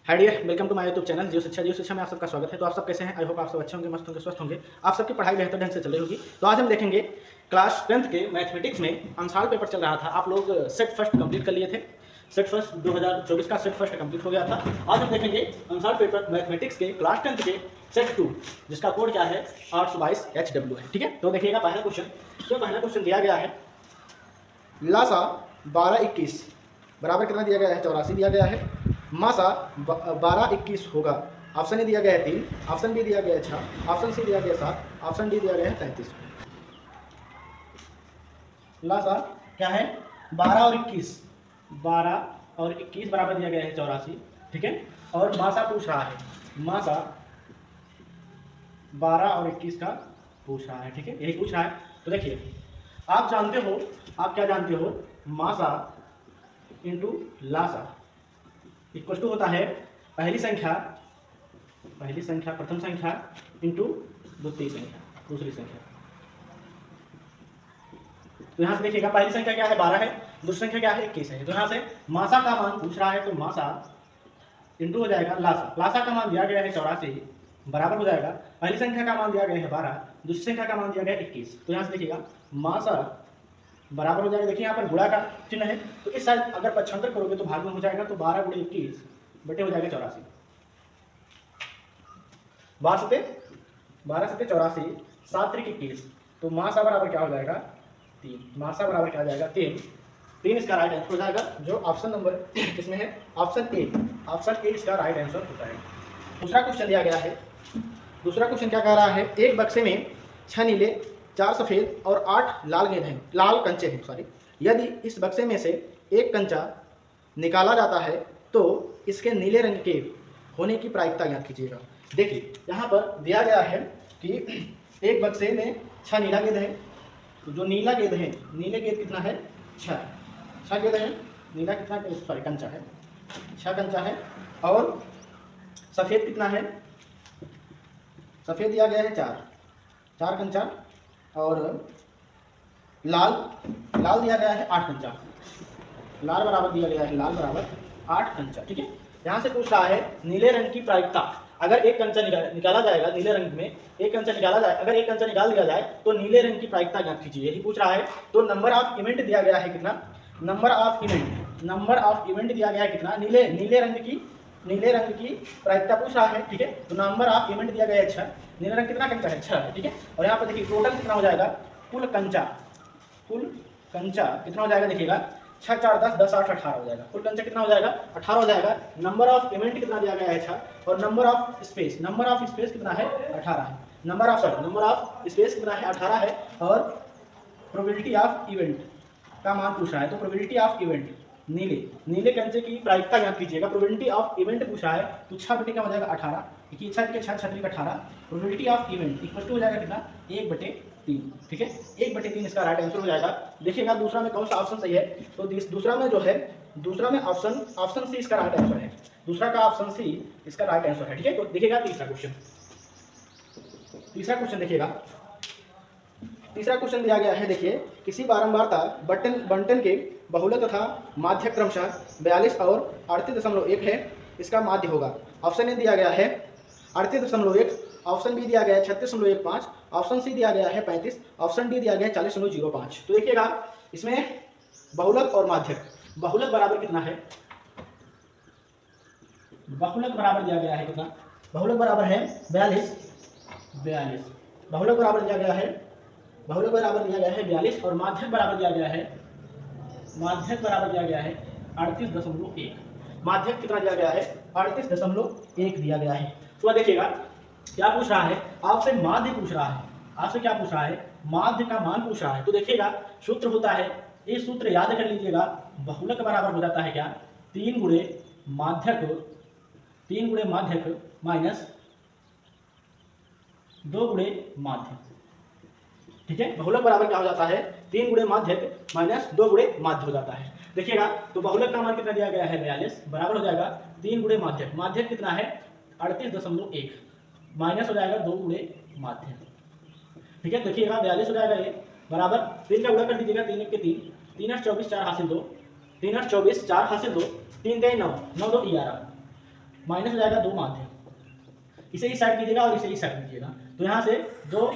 Hi dear, welcome to my YouTube channel Jio Shiksha में आप सबका स्वागत है। तो आप सब कैसे हैं? आई होप आप सब अच्छे होंगे, मस्त होंगे, स्वस्थ होंगे। आप सबकी पढ़ाई बेहतर ढंग से चल रही होगी। तो आज हम देखेंगे क्लास 10th के मैथमेटिक्स में अंशाल पेपर चल रहा था। आप लोग सेट फर्स्ट कंप्लीट कर लिए थे। सेट फर्स्ट 2024 का सेट फर्स्ट कंप्लीट हो गया था। आज हम देखेंगे अंशाल पेपर मैथमेटिक्स के क्लास 10th के सेट 2, जिसका कोड क्या है 822HW है। ठीक है, तो देखिएगा पहला क्वेश्चन। तो पहला क्वेश्चन दिया गया है लासा 1221 बराबर कितना दिया गया है 84 दिया गया है। मासा 1221 होगा। ऑप्शन ए दिया गया है 3, ऑप्शन बी दिया गया है 6, ऑप्शन सी दिया गया है 7, ऑप्शन डी दिया गया है 33। लासा क्या है 12 और 21, 12 और 21 बराबर दिया गया है 84। ठीक है, और मासा पूछ रहा है, मासा 12 और 21 का पूछ रहा है। ठीक है, यही पूछ रहा है। तो देखिए आप जानते हो, आप क्या जानते हो, मासा इंटू लासा इक्वल टू होता है पहली संख्या प्रथम संख्या इंटू द्वितीय संख्या दूसरी संख्या। तो यहाँ से देखिएगा पहली संख्या क्या है 12 है, दूसरी संख्या क्या है 21 है। तो यहाँ से मासा का मान पूछ रहा है, तो मासा इंटू हो जाएगा लासा। लासा का मान दिया गया है 84 बराबर हो जाएगा पहली संख्या का मान दिया गया है 12, दूसरी संख्या का मान दिया गया है 21। तो यहाँ से देखिएगा मासा बराबर हो जाएगा। देखिए यहाँ पर गुणा का चिन्ह है, तो इस साइड अगर पक्षांतर करोगे तो भाग में हो जाएगा। तो 12 गुणे 21 बटे हो जाएगा 84। 12 सत्ते 84, 7 त्रिक 21। तो मासा बराबर क्या हो जाएगा 3। मासा बराबर क्या हो जाएगा 3 इसका राइट आंसर हो जाएगा, जो ऑप्शन नंबर इसमें है ऑप्शन ए। ऑप्शन ए इसका राइट आंसर होता है। दूसरा क्वेश्चन दिया गया है। दूसरा क्वेश्चन क्या कह रहा है, एक बक्से में 6 नीले 4 सफ़ेद और 8 लाल गेंद हैं, लाल कंचे हैं सॉरी। यदि इस बक्से में से एक कंचा निकाला जाता है तो इसके नीले रंग के होने की प्रायिकता ज्ञात कीजिएगा। देखिए यहाँ पर दिया गया है कि एक बक्से में 6 नीला गेंद है। तो जो नीला गेंद है, नीले गेंद कितना है 6 गेंद है। नीला कितना सॉरी कंचा है, 6 कंचा है। और सफ़ेद कितना है, सफ़ेद दिया गया है 4 कंचा। और लाल दिया गया है 8 कंचा। लाल बराबर दिया गया है, लाल बराबर 8 कंचा। ठीक है, यहाँ से पूछ रहा है नीले रंग की प्रायिकता। अगर एक कंचा निकाला जाएगा, नीले रंग में एक कंचा निकाला जाए, अगर एक कंचा निकाल दिया जाए तो नीले रंग की प्रायिकता ज्ञात कीजिए, यही पूछ रहा है। तो नंबर ऑफ इवेंट दिया गया है कितना, नंबर ऑफ इवेंट दिया गया है कितना, नीले रंग की प्रायिकता पूछ रहा है। ठीक है, तो नंबर ऑफ इवेंट दिया गया है 6। नीले रंग कितना कंचा है 6 है। ठीक है, और यहाँ पर देखिए टोटल कितना हो जाएगा, कुल कंचा कितना हो जाएगा, देखिएगा 6 4 10 10 8 18 हो जाएगा। कुल कंचा कितना हो जाएगा 18 हो जाएगा। नंबर ऑफ इवेंट कितना दिया गया है 6, और नंबर ऑफ स्पेस कितना है 18 है। नंबर ऑफ स्पेस कितना है 18 है। और प्रोबेबिलिटी ऑफ इवेंट का मान पूछ रहा है। तो प्रोबेबिलिटी ऑफ इवेंट नीले कंचे की प्रायिकता ज्ञात कीजिएगा। प्रोबेबिलिटी ऑफ इवेंट पूछा है, तो 6 बटे क्या हो जाएगा 18। देखिए 6 के 6 6 18। Probability of event equal to हो जाएगा कितना 1/3। ठीक है, 1/3 इसका राइट आंसर हो जाएगा। देखिएगा दूसरा में कौन सा ऑप्शन सही है, तो दूसरा में जो है, दूसरा में ऑप्शन सी इसका राइट आंसर है। दूसरा का ऑप्शन सी इसका राइट आंसर है। ठीक है, तो देखिएगा तीसरा क्वेश्चन देखिएगा। तीसरा क्वेश्चन दिया गया है, देखिए किसी बारंबारता बंटन के बहुलक तथा माध्य क्रमशः 42 और 38.1 है, इसका माध्य होगा। ऑप्शन ए दिया गया है 38.1, ऑप्शन बी दिया गया है 36.15, ऑप्शन सी दिया गया है 35, ऑप्शन डी दिया गया है 40.05। तो देखिएगा इसमें बहुलक और माध्यक, बहुलक बराबर कितना है, बहुलक बराबर दिया गया है कितना, बहुलक बराबर है 42, बहुलक बराबर दिया गया है 42 और माध्यक बराबर दिया गया है 38.1। माध्यक कितना दिया गया है 38.1 दिया गया है। तो देखिएगा क्या पूछ रहा है, आपसे माध्य पूछ रहा है, आपसे क्या पूछ रहा है, माध्य का मान पूछ रहा है। तो देखिएगा सूत्र होता है, ये सूत्र याद कर लीजिएगा, बहुलक बराबर हो जाता है क्या 3 गुणे माध्यक माइनस 2 गुणे माध्यक। ठीक है, बहुलक बराबर क्या हो जाता है 3 गुणे माध्यक माइनस 2 गुणे माध्य हो जाता है। देखिएगा तो बहुलक का मान कितना दिया गया है 42 बराबर हो जाएगा 3 गुणे माध्यक कितना है 38.1 माइनस हो जाएगा 2 गुणे माध्यक। ठीक है, देखिएगा 42 हो जाएगा ये बराबर 3 का गुणा कर दीजिएगा, 3 1 के 3, 3 8 24 4 हासिल 2, 3 8 24 4 हासिल 2, 3 3 9 9 2 11। माइनस हो जाएगा 2 माध्य, इसे इस साइड कीजिएगा और इसे इस साइड कीजिएगा, तो यहाँ से 2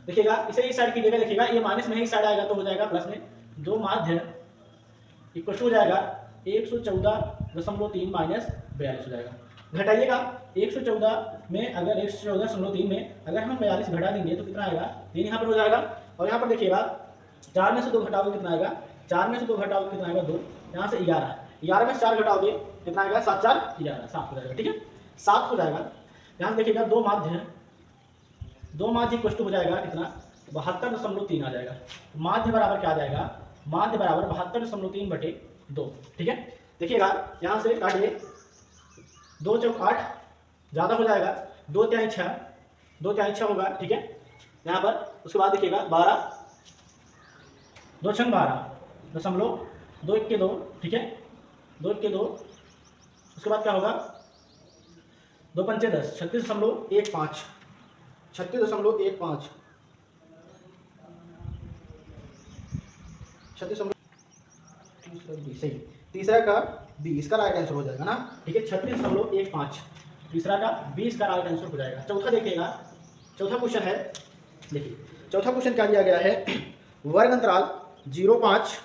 देखिएगा, इसे इस साइड कीजिएगा, देखिएगा ये माइनस में ही साइड आएगा तो हो जाएगा प्लस में 2 माध्य इक्वल टू हो जाएगा 114.3 माइनस 42 हो जाएगा। घटाइएगा 114 में, अगर 114.3 में अगर हम 42 घटा देंगे तो कितना आएगा 3 यहाँ पर हो जाएगा, और यहाँ पर देखिएगा 4 में से 2 घटाओगे कितना आएगा, 4 में से 2 घटाओगे कितना आएगा 2, यहाँ से 11, 11 में से 4 घटाओगे कितना आएगा 7 4 11, 7 हो जाएगा। ठीक है, 7 हो जाएगा। यहाँ से देखिएगा 2 माध्य इक्वल टू हो जाएगा कितना 72.3 आ जाएगा। माध्य बराबर क्या आ जाएगा, माध्य बराबर 72.3/2। ठीक है, देखिएगा यहाँ से काटिए, 2 चौक 8 ज़्यादा हो जाएगा, 2 तिहाई 6, 2 तिहाई 6 होगा। ठीक है, यहाँ पर उसके बाद देखिएगा 12, 2 छंग 12 दशमलव 2 1 के 2। ठीक है, 2 1 के 2, उसके बाद क्या होगा 2 पंचे 10, 36.15, 36.15, 36 सही, तीसरा का 20 का राइट आंसर हो जाएगा ना। ठीक है, 36.15, तीसरा का 20 का राइट आंसर हो जाएगा। चौथा देखिएगा, चौथा क्वेश्चन है, देखिए चौथा क्वेश्चन क्या दिया गया है, वर्ग अंतराल 0.5,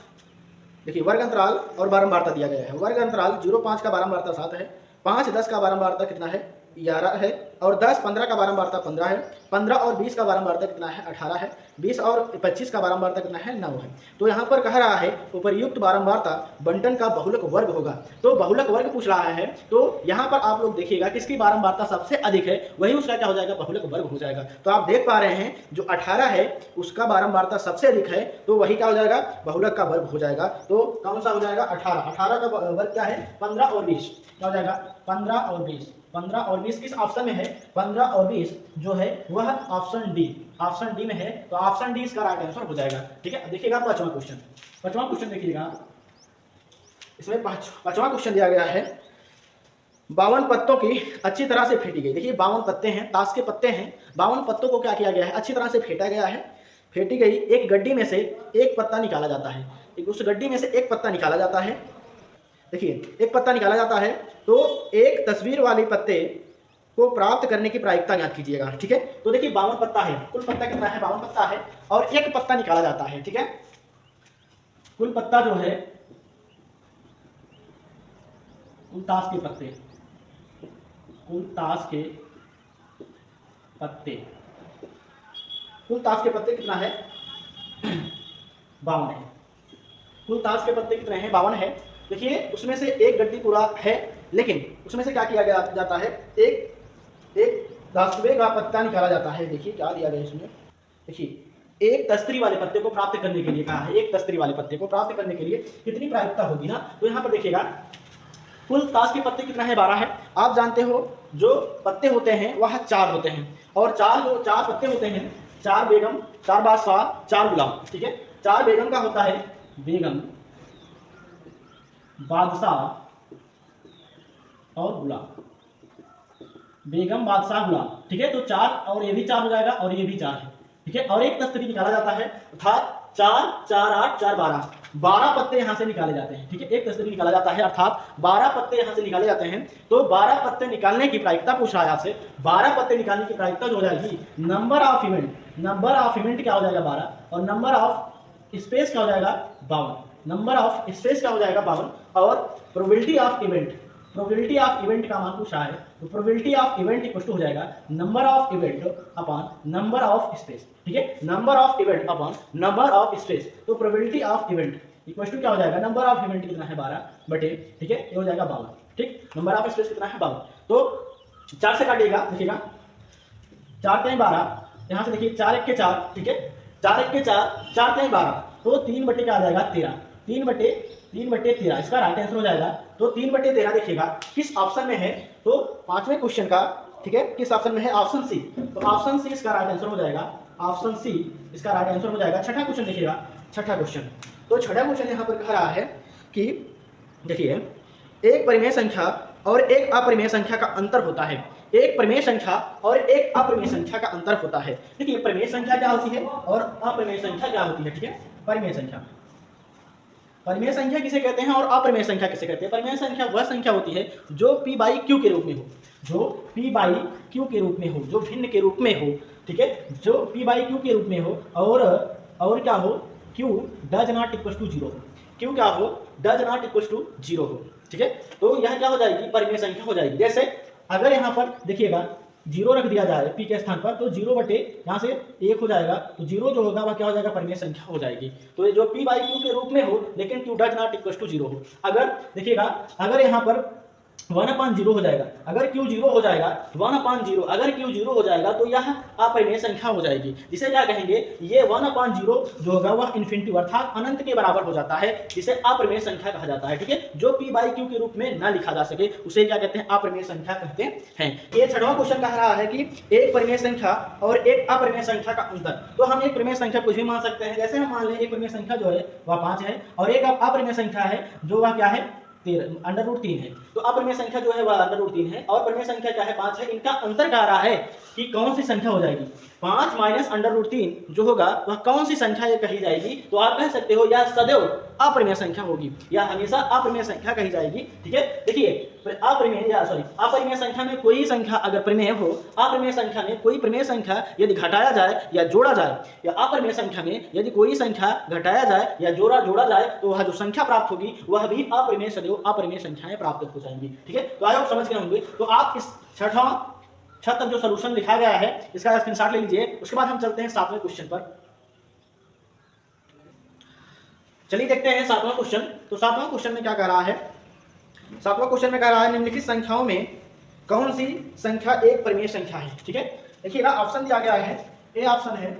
देखिए वर्ग अंतराल और बारंबारता दिया गया है। वर्ग अंतराल 0.5 का बारंबारता 7 है, 5 10 का बारंबारता कितना है 11 है, और 10 15 का बारंबारता 15 है, 15 और 20 का बारंबारता कितना है 18 है, 20 और 25 का बारंबारता कितना है 9 है। तो यहाँ पर कह रहा है उपर्युक्त बारंबारता बंटन का बहुलक वर्ग होगा, तो बहुलक वर्ग पूछ रहा है, तो यहाँ पर आप लोग देखिएगा किसकी बारंबारता सबसे अधिक है वही उसका क्या हो जाएगा बहुलक वर्ग हो जाएगा। तो आप देख पा रहे हैं जो 18 है उसका बारंबारता सबसे अधिक है, तो वही क्या हो जाएगा बहुलक का वर्ग हो जाएगा। तो कौन सा हो जाएगा 18, 18 का वर्ग क्या है 15 और 20, क्या हो जाएगा 15 और 20, 15 और 20 किस ऑप्शन में है, 15 और 20 जो है वह ऑप्शन डी, ऑप्शन डी में है, तो ऑप्शन डी इसका राइट आंसर हो जाएगा। ठीक है, देखिएगा पांचवा क्वेश्चन देखिएगा, इसमें पांचवा क्वेश्चन दिया गया है 52 पत्तों की अच्छी तरह से फेंटी गई। देखिए 52 पत्ते हैं, ताश के पत्ते हैं, 52 पत्तों को क्या किया गया है अच्छी तरह से फेंटा गया है, फेंटी गई एक गड्डी में से एक पत्ता निकाला जाता है, उस गड्डी में से एक पत्ता निकाला जाता है। देखिए एक पत्ता निकाला जाता है, तो एक तस्वीर वाले पत्ते को प्राप्त करने की प्रायिकता ज्ञात कीजिएगा। ठीक है, तो देखिए 52 पत्ता है, कुल पत्ता कितना है 52 पत्ता है, और एक पत्ता निकाला जाता है। ठीक है, कुल पत्ता जो है कुल ताश के पत्ते, कुल ताश के पत्ते, कुल ताश के पत्ते कितना है 52 है, कुल ताश के पत्ते कितने हैं 52 है। देखिए उसमें से एक गड्डी पूरा है, लेकिन उसमें से क्या किया जाता है एक 10वें का पत्ता निकाला जाता है। देखिए क्या दिया गया इसमें, देखिए एक तस्त्री वाले पत्ते को प्राप्त करने के लिए कहा है, एक तस्त्री वाले पत्ते को प्राप्त करने के लिए कितनी प्रायिकता होगी ना, तो यहाँ पर देखिएगा कुल ताश के पत्ते कितना है 12 है। आप जानते हो जो पत्ते होते हैं वह 4 होते हैं, और 4 पत्ते होते हैं, 4 बेगम, 4 बादशाह, 4 गुलाम। ठीक है, 4 बेगम का होता है बेगम, बादशाह और गुलाम, बेगम बादशाह गुलाम। ठीक है, तो 4 और ये भी 4 हो जाएगा और ये भी 4 है। ठीक है, और एक तस्त्री निकाला जाता है, अर्थात 4 4 8 4 12 पत्ते यहाँ से निकाले जाते हैं। ठीक है, एक तस्वीर निकाला जाता है, अर्थात 12 पत्ते यहाँ से निकाले जाते हैं। तो 12 पत्ते निकालने की प्रायिकता पूछ रहा है आपसे, 12 पत्ते निकालने की प्रायिकता जो हो जाएगी number of event, number of event क्या हो जाएगा 12, और नंबर ऑफ स्पेस क्या हो जाएगा 52, नंबर ऑफ स्पेस क्या हो जाएगा 52, और probability of event, probability of event का मान पूछ रहा है, तो probability of event equal to हो जाएगा number of event upon number of space. ठीक है, number of event upon number of space, तो probability of event equal to क्या हो जाएगा नंबर ऑफ इवेंट कितना है 12 बटे, ठीक है ये हो जाएगा 52। ठीक, नंबर ऑफ स्पेस कितना है 52, तो 4 से काटिएगा, देखिएगा 4 3 12, यहाँ से देखिए 4 1 के 4, ठीक है 4 1 के 4, 4 3 12, तो 3 बटे क्या आ जाएगा 13, 3 बटे 13 इसका राइट आंसर हो जाएगा। तो 3 बटे 13 देखिएगा किस ऑप्शन में है, तो 5वें क्वेश्चन का, ठीक है किस ऑप्शन में है, ऑप्शन सी, तो ऑप्शन सी इसका राइट आंसर हो जाएगा, ऑप्शन सी इसका राइट आंसर हो जाएगा। छठा क्वेश्चन देखिएगा, छठा क्वेश्चन, तो छठा क्वेश्चन यहाँ पर कह रहा है कि देखिए एक परिमेय संख्या और एक अपरिमेय संख्या का अंतर होता है, एक परिमेय संख्या और एक अपरिमेय संख्या का अंतर होता है। देखिए परिमेय संख्या क्या होती है और अपरिमेय संख्या क्या होती है, ठीक है परिमेय संख्या परिमेय संख्या किसे कहते हैं और अपरिमेय संख्या किसे कहते हैं? परिमेय संख्या वह संख्या होती है जो p बाई क्यू के रूप में हो, जो p बाई क्यू के रूप में हो, जो भिन्न के रूप में हो, ठीक है, जो p बाई क्यू के रूप में हो और क्या हो, q does not equal to 0 हो, q क्या हो, डज नॉट इक्वल टू 0 हो, ठीक है। तो यह क्या हो जाएगी, परिमेय संख्या हो जाएगी। जैसे अगर यहाँ पर देखिएगा 0 रख दिया जाए p के स्थान पर, तो 0 बटे यहाँ से 1 हो जाएगा, तो 0 जो होगा वह क्या हो जाएगा, परिमेय संख्या हो जाएगी। तो ये जो p बाई क्यू के रूप में हो लेकिन q does not equal to 0 हो। अगर देखिएगा अगर यहाँ पर 1/0 हो जाएगा, अगर q 0 हो जाएगा 1/0, अगर q 0 हो जाएगा तो यह अपरिमेय संख्या हो जाएगी, जिसे क्या कहेंगे, ये 1/0 जो होगा वह इन्फिनिटी अर्थात अनंत के बराबर हो जाता है, जिसे अपरिमेय संख्या कहा जाता है, ठीक है। जो p बाई क्यू के रूप में ना लिखा जा सके उसे क्या कहते हैं, अपरिमेय संख्या कहते हैं। ये 6वां क्वेश्चन कह रहा है कि एक परिमेय संख्या और एक अपरिमेय संख्या का अंतर। तो हम एक परिमेय संख्या कुछ भी मान सकते हैं, जैसे हम मान लें एक परिमेय संख्या जो है वह 5 है और एक अपरिमेय संख्या है जो वह क्या है, √3 है। तो अपरिमेय संख्या जो है वह √3 है और परिमेय संख्या क्या है, 5 है। इनका अंतर कह रहा है कि कौन सी संख्या हो जाएगी, 5 माइनस √3 जो होगा वह कौन सी संख्या ये कही जाएगी। तो आप कह सकते हो यह सदैव अपरिमेय संख्या होगी, या हमेशा अपरिमेय संख्या कही जाएगी, ठीक है। देखिए अपरिमेय संख्या में कोई संख्या अगर परिमेय हो, अपरिमेय संख्या में कोई परिमेय संख्या यदि घटाया जाए या जोड़ा जाए, या अपरिमेय संख्या में यदि कोई संख्या घटाया जाए या जोड़ा जाए तो वह जो संख्या प्राप्त होगी वह भी अपरिमेय, सदैव अपरिमेय संख्याएं प्राप्त हो जाएंगी, ठीक है। तो आगे समझ गए होंगे। तो आप इस 6 तक जो सॉल्यूशन लिखा गया है इसका स्क्रीनशॉट ले लीजिए। उसके बाद हम चलते हैं 7वें क्वेश्चन पर। चलिए देखते हैं 7वां क्वेश्चन। तो 7वां क्वेश्चन में क्या कह रहा है, 7वां क्वेश्चन में कह रहा है निम्नलिखित संख्याओं में कौन सी संख्या एक परिमेय संख्या है, ठीक है। देखिएगा ऑप्शन दिया गया है, ए ऑप्शन है,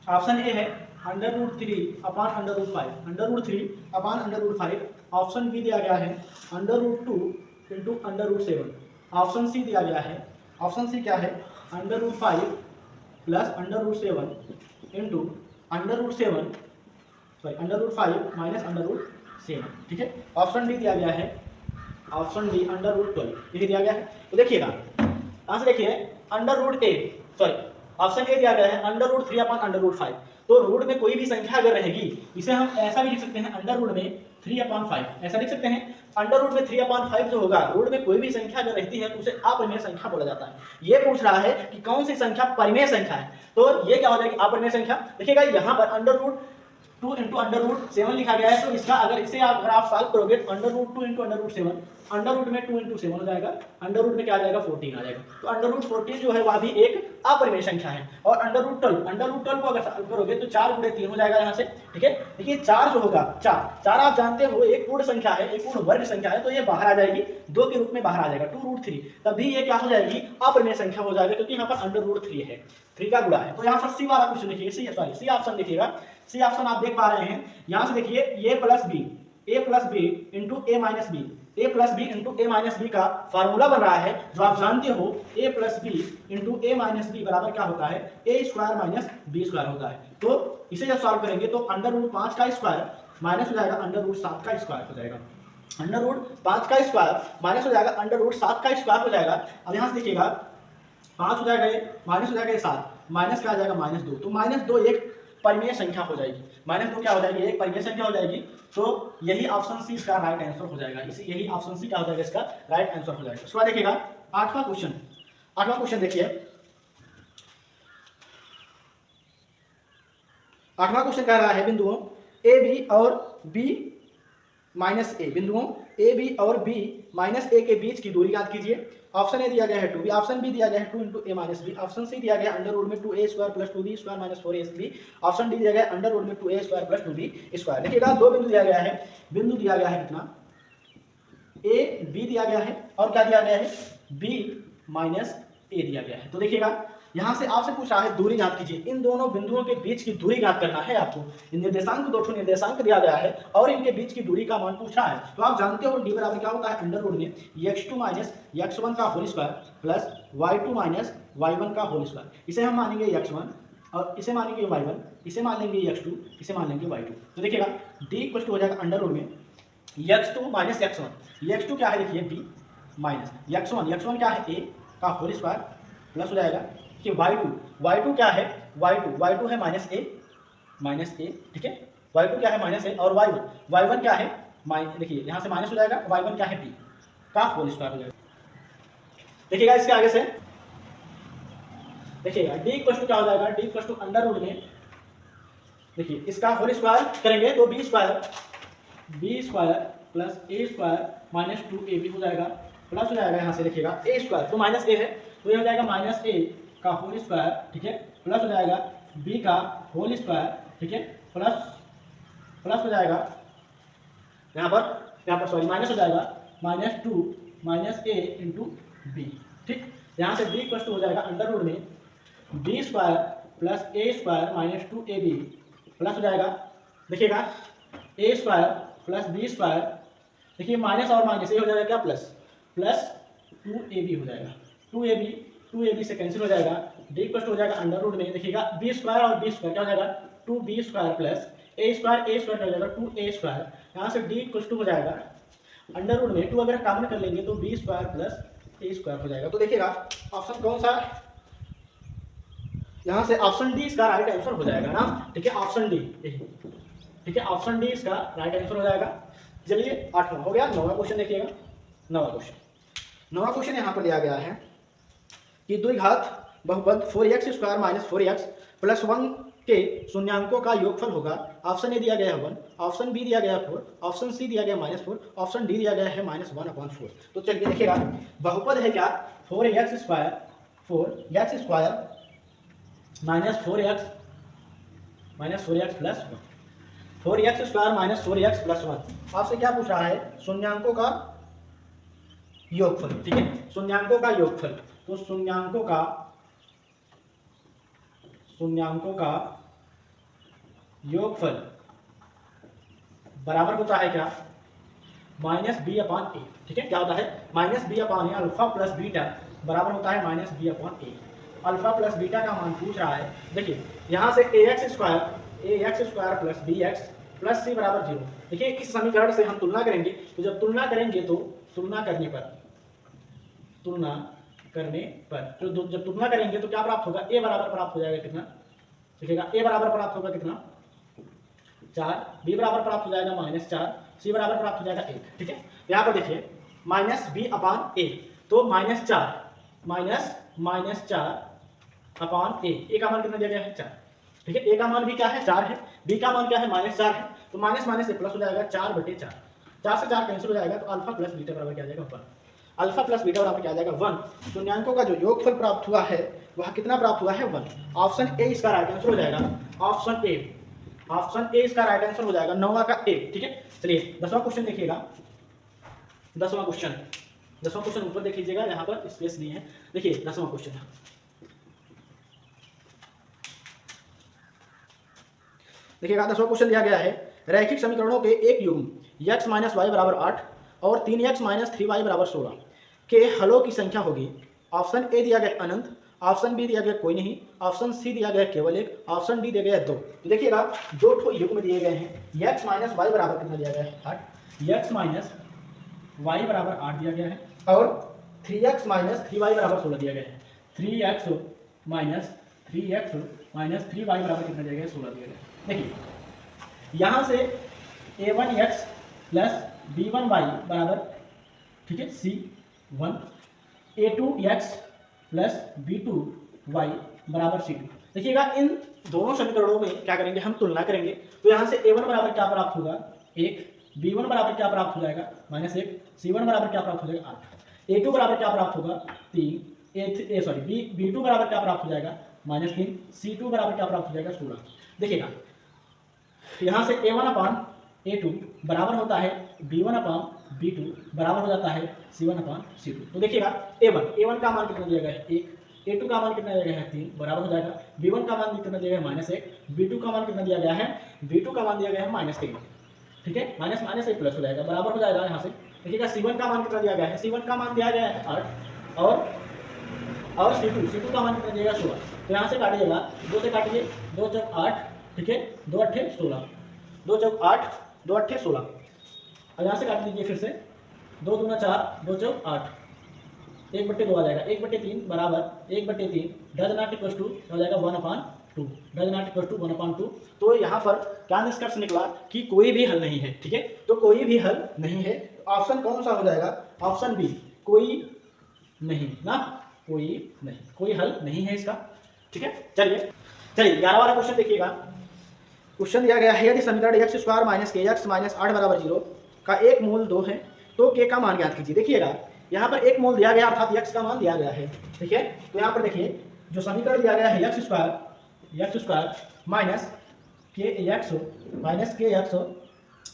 ऑप्शन ए है √3/√5, ऑप्शन बी दिया गया है √2 × √7, ऑप्शन सी दिया गया है, ऑप्शन सी क्या है, √5 + √7 × √5 - √7, ठीक है। ऑप्शन डी दिया गया है, ऑप्शन डी √12, यही दिया गया है। तो देखिएगा यहाँ से देखिए ऑप्शन ए दिया गया है √3/√5। तो रूट में कोई भी संख्या अगर रहेगी, इसे हम ऐसा भी लिख सकते हैं अंडर रूट में 3/5, ऐसा लिख सकते हैं। अंडर रूट में 3/5 जो होगा, रूट में कोई भी संख्या अगर रहती है तो उसे अपरिमेय संख्या बोला जाता है। ये पूछ रहा है कि कौन सी संख्या परिमेय संख्या है, तो ये क्या हो जाएगी, अपरिमेय संख्या। देखिएगा यहाँ पर √2 × √7 लिखा गया है, तो इसका अगर आप सॉल्व करोगे √2 × √7, अंडर रूट में 2 × 7 हो जाएगा, अंडर रूट में क्या आ जाएगा, 14 आ जाएगा। तो √14 जो है वह भी एक अपरिमेय संख्या है। और √12 को अगर सॉल्व करोगे तो 4 × 3 हो जाएगा यहाँ से, ठीक है। देखिए 4 जो होगा, 4 आप जानते हो एक पूर्ण संख्या है, एक पूर्ण वर्ग संख्या है, तो ये बाहर आ जाएगी, 2 के रूप में बाहर आ जाएगा, 2√3, तभी ये क्या हो जाएगी, अपरिमेय संख्या हो जाएगा, क्योंकि यहाँ पर √3 है, 3 का गुणा है। तो यहाँ पर सी वाला क्वेश्चन देखिए, सी ऑप्शन देखिएगा, सी ऑप्शन आप देख पा रहे हैं। यहाँ से देखिए a + b × a - b का फार्मूला बन रहा है, जो आप जानते हो a + b × a - b बराबर क्या होता है, a² - b² होता है। तो इसे जब सॉल्व करेंगे तो √5 का स्क्वायर माइनस हो जाएगा √7 का स्क्वायर हो जाएगा, √5 का स्क्वायर माइनस हो जाएगा √7 का स्क्वायर हो जाएगा। अब यहाँ से देखिएगा 5 हो जाएगा, माइनस हो जाएगा 7, माइनस क्या आ जाएगा, -2। तो -2 एक परिमेय संख्या हो जाएगी, -2 क्या हो जाएगी, एक परिमेय संख्या हो जाएगी। तो यही ऑप्शन सी इसका राइट आंसर हो जाएगा, यही ऑप्शन सी क्या हो जाएगा, इसका राइट आंसर हो जाएगा। उसके बाद देखिएगा 8वां क्वेश्चन देखिए, 8वां क्वेश्चन कह रहा है बिंदुओं ए बी और बी माइनस ए, बिंदुओं ए बी और बी माइनस ए के बीच की दूरी ज्ञात कीजिए। ऑप्शन ए दिया गया है 2b, ऑप्शन बी दिया गया है 2 × a - b, ऑप्शन सी दिया गया है अंडर रूट में 2a² + 2b² - 4ac, option D दिया गया है अंडर रूट में 2a² + 2b²। देखिएगा दो बिंदु दिया गया है, बिंदु दिया गया है कितना, a b दिया गया है और क्या दिया गया है, b - a दिया गया है। तो देखिएगा यहाँ से आपसे पूछ रहा है दूरी ज्ञात कीजिए, इन दोनों बिंदुओं के बीच की दूरी ज्ञात करना है आपको। इन निर्देशांक, 2 निर्देशांक दिया गया है और इनके बीच की दूरी का मान पूछा है। तो आप जानते हो d बराबर क्या होता है, अंडर रूट में x2 - x1 का whole square plus y2 - y1 का होल स्क्वायर। इसे हम मानेंगे x1 और इसे मानेंगे y1, इसे मान लेंगे x2, इसे मान लेंगे y2। तो देखिएगा d = हो जाएगा अंडर रूट में x2 - x1, x2 क्या है देखिए b माइनस x1 क्या है a का होल स्क्वायर प्लस हो जाएगा कि y2 क्या है, y2 है -a, ठीक है। y2 क्या है माइनस ए, और y1 क्या है देखिए यहाँ से माइनस हो जाएगा, y1 क्या है p का होल स्क्वायर हो जाएगा। देखिएगा इसके आगे से देखिएगा d इक्वल टू क्या हो जाएगा, d equal to under root में देखिए इसका होल स्क्वायर करेंगे तो b square plus a square minus 2ab हो जाएगा, प्लस हो जाएगा यहाँ से देखिएगा ए स्क्वायर तो माइनस ए है तो ये हो जाएगा माइनस ए का होल स्क्वायर, ठीक है, प्लस हो जाएगा बी का होल स्क्वायर, ठीक है, प्लस हो जाएगा यहाँ पर सॉरी माइनस हो जाएगा माइनस 2 माइनस ए इंटू बी, ठीक। यहाँ से बी इक्वल टू हो जाएगा अंडर रूट में B square plus a square minus 2ab plus हो जाएगा देखिएगा ए स्क्वायर प्लस बी स्क्वायर, देखिए माइनस और माइनस ये हो जाएगा क्या प्लस 2ab हो जाएगा, 2ab से कैंसिल हो जाएगा, डी इक्वल हो जाएगा अंडर रूट में देखिएगा बी स्क्वायर और बी स्क्वायर क्या हो जाएगा 2b square plus a square क्या हो जाएगा 2a स्क्वायर, यहाँ से डी इक्वल टू हो जाएगा अंडर रूट में 2 अगर कॉमन कर लेंगे तो B square plus a square हो जाएगा। तो देखिएगा ऑप्शन कौन सा, यहाँ से ऑप्शन डी इसका राइट आंसर हो जाएगा ना, ठीक है, ऑप्शन डी, ठीक है, ऑप्शन डी इसका राइट आंसर हो जाएगा। चलिए 8वां हो गया। 9वां क्वेश्चन देखिएगा, 9वां क्वेश्चन यहाँ पर दिया गया है कि द्विघात बहुपद 4x square minus 4x plus 1 के शून्यांकों का योगफल होगा। ऑप्शन ए दिया गया है 1, ऑप्शन बी दिया गया है 4, ऑप्शन सी दिया गया है -4, ऑप्शन डी दिया गया है -1/4। तो चलिए देखिएगा बहुपद है क्या 4x square minus 4x plus 1, 4x square minus 4x plus 1। आपसे क्या पूछ रहा है शून्यांकों का योगफल, ठीक है, शून्यांकों का योगफल। तो शून्यांकों का योगफल बराबर होता है क्या -b/a, ठीक है, क्या होता है -b/a, अल्फा प्लस बीटा बराबर होता है -b/a। अल्फा प्लस बीटा का मान पूछ रहा है। देखिए यहाँ से ax square plus bx plus c बराबर 0। देखिए इस समीकरण से हम तुलना करेंगे, तो जब तुलना करने पर तो जब तुलना करेंगे तो क्या प्राप्त होगा, a बराबर प्राप्त हो जाएगा कितना, देखिएगा a बराबर प्राप्त होगा कितना 4, b बराबर प्राप्त हो जाएगा -4, c बराबर प्राप्त हो जाएगा 1, ठीक है। यहाँ पर देखिए -b/a तो -4 a का मान कितना दिया गया है 4, ठीक है, a का मान भी क्या है 4 है, b का मान क्या है -4 है, तो माइनस से प्लस हो जाएगा 4/4, 4 से 4 कैंसिल हो जाएगा तो अल्फा प्लस बीटा बराबर क्या आ जाएगा 1, अल्फा प्लस बीटा बराबर क्या आ जाएगा 1। शून्यांकों का जो योगफल प्राप्त हुआ है वह कितना प्राप्त हुआ है 1। ऑप्शन ए इसका राइट आंसर हो जाएगा, ऑप्शन ए इसका राइट आंसर हो जाएगा 9वां का ए, ठीक है। चलिए 10वां क्वेश्चन देखिएगा, 10वां क्वेश्चन ऊपर देख लीजिएगा, यहाँ पर स्पेस नहीं है। देखिए 10वां क्वेश्चन देखिएगा, 10वां क्वेश्चन दिया गया है रैखिक समीकरणों के एक युग्म x माइनस वाई बराबर 8 और 3x माइनस 3y बराबर 16 के हलों की संख्या होगी। ऑप्शन ए दिया गया अनंत, ऑप्शन बी दिया गया कोई नहीं, ऑप्शन सी दिया गया केवल एक, ऑप्शन डी दिया गया 2। तो देखिएगा 2 युग्म दिए गए हैं, x माइनस वाई बराबर कितना दिया गया है 8, x माइनस वाई बराबर 8 दिया गया है और 3x माइनस 3y बराबर 16 दिया गया है। 3x माइनस 3y बराबर कितना दिया गया है 16 दिया गया है। देखिए यहाँ से a1x प्लस b1y बराबर, ठीक है, c1, a2x प्लस b2y बराबर c2। देखिएगा इन दोनों समीकरणों में क्या करेंगे हम तुलना करेंगे, तो यहाँ से a1 बराबर क्या प्राप्त होगा 1, b1 बराबर क्या प्राप्त हो जाएगा -1, c1 बराबर क्या प्राप्त हो जाएगा 8, a2 बराबर क्या प्राप्त होगा 3, b2 बराबर क्या प्राप्त हो जाएगा -3, c2 बराबर क्या प्राप्त हो जाएगा 16। देखिएगा यहाँ से a1/a2 बराबर होता है b1/b2 बराबर हो जाता है c1/c2। तो देखिएगा a1 का मान कितना दिया गया है 1, a2 का मान कितना दिया गया है 3 बराबर हो जाएगा, b1 का मान कितना दिया गया है -1, b2 का मान कितना दिया गया है b2 का मान दिया गया है -3, ठीक है, माइनस से प्लस हो जाएगा बराबर हो जाएगा। यहाँ से देखिएगा c1 का मान कितना दिया गया है, c1 का मान दिया गया है 8 और c2 का मान कितना दिया गया 16। तो यहाँ से काटिएगा 2 से काटिए, 2 चौक 8, ठीक है, 2 अट्ठे 16, 2 चौक 8, 2 अट्ठे 16, और यहाँ से काट दीजिए फिर से 2 दूना 4, 2 चौक 8, 1/2 आ जाएगा, 1/3 बराबर 1/3 डज नॉट इक्वल टू हो जाएगा 1/2, डज नॉट इक्वल टू 1/2। तो यहाँ पर क्या निष्कर्ष निकला कि कोई भी हल नहीं है। ठीक है, तो कोई भी हल नहीं है, ऑप्शन कौन सा हो जाएगा, ऑप्शन बी, कोई नहीं ना, कोई नहीं, कोई हल नहीं है इसका। ठीक है, चलिए 11 वाला क्वेश्चन देखिएगा। क्वेश्चन दिया गया है यदि समीकरण एक्स स्क्वायर माइनस के एक्स माइनस 8 बराबर 0 का एक मूल 2 है तो के का मान ज्ञात कीजिए। देखिएगा यहाँ पर एक मूल दिया गया अर्थात एक्स का मान दिया गया है। ठीक है, तो यहाँ पर देखिए जो समीकरण दिया गया है एक्स स्क्वायर माइनस के एक्स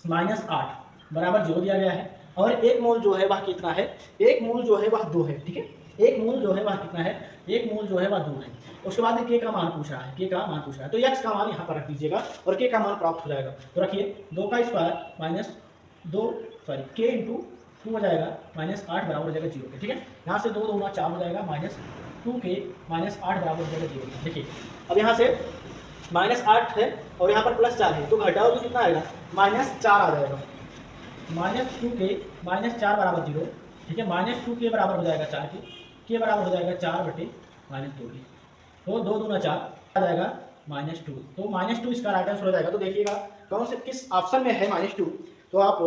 माइनस 8 बराबर 0 दिया गया है, और एक मूल जो है वह कितना है, एक मूल जो है वह 2 है। ठीक है, एक मूल जो है वह कितना है, एक मूल जो है वह 2 है। उसके बाद के का मान पूछ रहा है, के का मान पूछ रहा है, तो एक्स का मान यहाँ पर रख दीजिएगा और के का मान प्राप्त हो जाएगा। तो रखिए 2 का स्क्वायर माइनस के इंटू 2 हो जाएगा माइनस 8 बराबर हो जाएगा 0 के। ठीक है, यहाँ से 2 दूना 4 हो जाएगा माइनस 2 माइनस 8 बराबर हो जाएगा 0। देखिए अब यहाँ से माइनस 8 है और यहाँ पर प्लस 4 है, तो घटाओ तो कितना आएगा, माइनस 4 आ जाएगा, माइनस 2 माइनस 4 बराबर 0। ठीक है, माइनस 2 बराबर हो जाएगा 4 के बराबर हो जाएगा 4 बटे माइनस 2 के, तो 2 दूना 4 आ जाएगा माइनस 2, तो माइनस 2 इसका राइट आंसर हो जाएगा। तो देखिएगा कौन से किस ऑप्शन में है माइनस 2, तो आप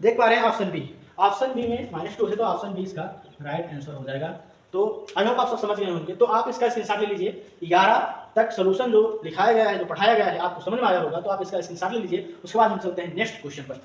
देख पा रहे हैं ऑप्शन बी, ऑप्शन बी में माइनस 2 है, तो ऑप्शन बी इसका राइट आंसर हो जाएगा। तो आई होप आप सब समझ गए होंगे, तो आप इसका स्क्रीनशॉट ले लीजिए। 11 तक सोल्यूशन जो लिखाया गया है, जो पढ़ाया गया है, आपको समझ में आया होगा, तो आप इसका स्क्रीनशॉट ले लीजिए। उसके बाद हम चलते हैं नेक्स्ट क्वेश्चन पर।